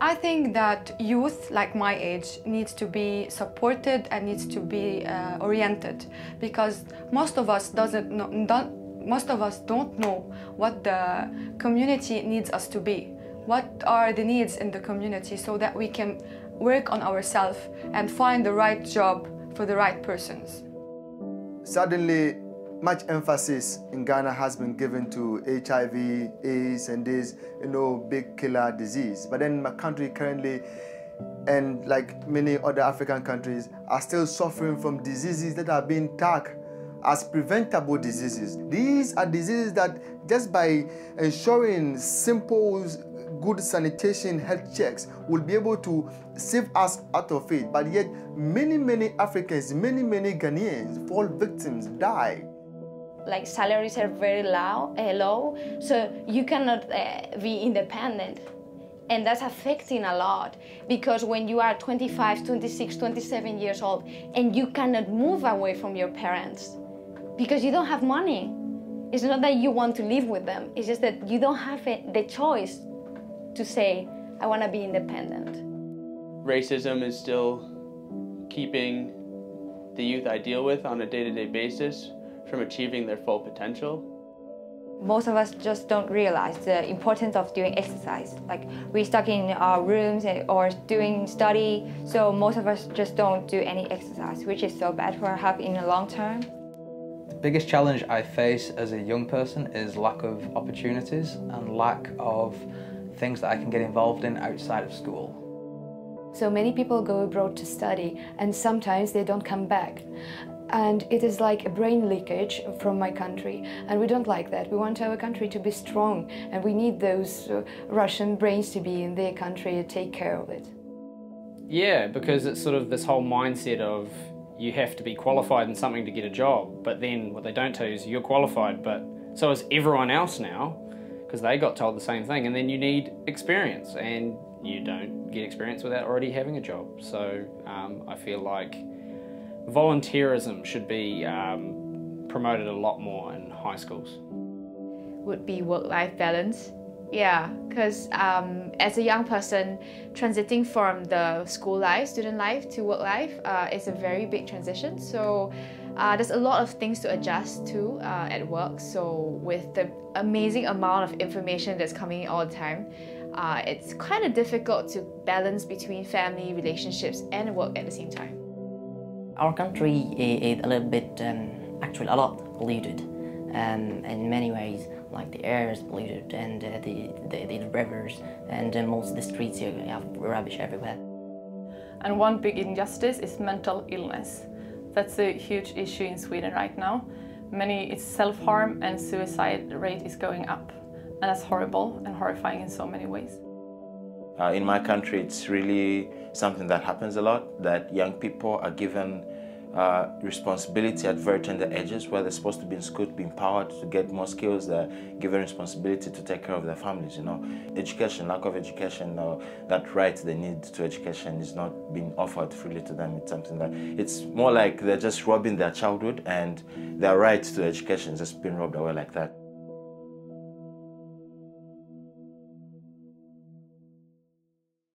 I think that youth, like my age, needs to be supported and needs to be oriented, because most of us don't know what the community needs us to be. What are the needs in the community, so that we can work on ourselves and find the right job for the right persons. Suddenly, much emphasis in Ghana has been given to HIV, AIDS, and this, big killer disease. But then my country currently, and like many other African countries, are still suffering from diseases that are being tagged as preventable diseases. These are diseases that just by ensuring simple, good sanitation health checks will be able to save us out of it. But yet, many Africans, many Ghanaians fall victims, die. Like salaries are very low, so you cannot be independent. And that's affecting a lot, because when you are 25, 26, 27 years old and you cannot move away from your parents because you don't have money. It's not that you want to live with them, it's just that you don't have the choice to say, I want to be independent. Racism is still keeping the youth I deal with on a day-to-day basis from achieving their full potential. Most of us just don't realize the importance of doing exercise. Like, we're stuck in our rooms or doing study, so most of us just don't do any exercise, which is so bad for our health in the long term. The biggest challenge I face as a young person is lack of opportunities and lack of things that I can get involved in outside of school. So many people go abroad to study, and sometimes they don't come back. And it is like a brain leakage from my country, and we don't like that. We want our country to be strong, and we need those Russian brains to be in their country to take care of it. Yeah, because it's sort of this whole mindset of you have to be qualified in something to get a job, but then what they don't tell you is you're qualified, but so is everyone else now, because they got told the same thing, and then you need experience, and you don't get experience without already having a job. So I feel like volunteerism should be promoted a lot more in high schools. Would be work-life balance. Yeah, because as a young person, transiting from the school life, student life to work life is a very big transition. So there's a lot of things to adjust to at work. So with the amazing amount of information that's coming in all the time, it's kind of difficult to balance between family, relationships, and work at the same time. Our country is a little bit, actually a lot polluted in many ways. Like the air is polluted, and the rivers, and most of the streets you have rubbish everywhere. And one big injustice is mental illness. That's a huge issue in Sweden right now. It's self-harm, and suicide rate is going up. And that's horrible and horrifying in so many ways. In my country, it's really something that happens a lot, that young people are given responsibility at very tender ages, where they're supposed to be in school to be empowered to get more skills. They're given responsibility to take care of their families. Education, lack of education, that right they need to education is not being offered freely to them. It's something that it's more like they're just robbing their childhood, and their right to education is just being robbed away like that.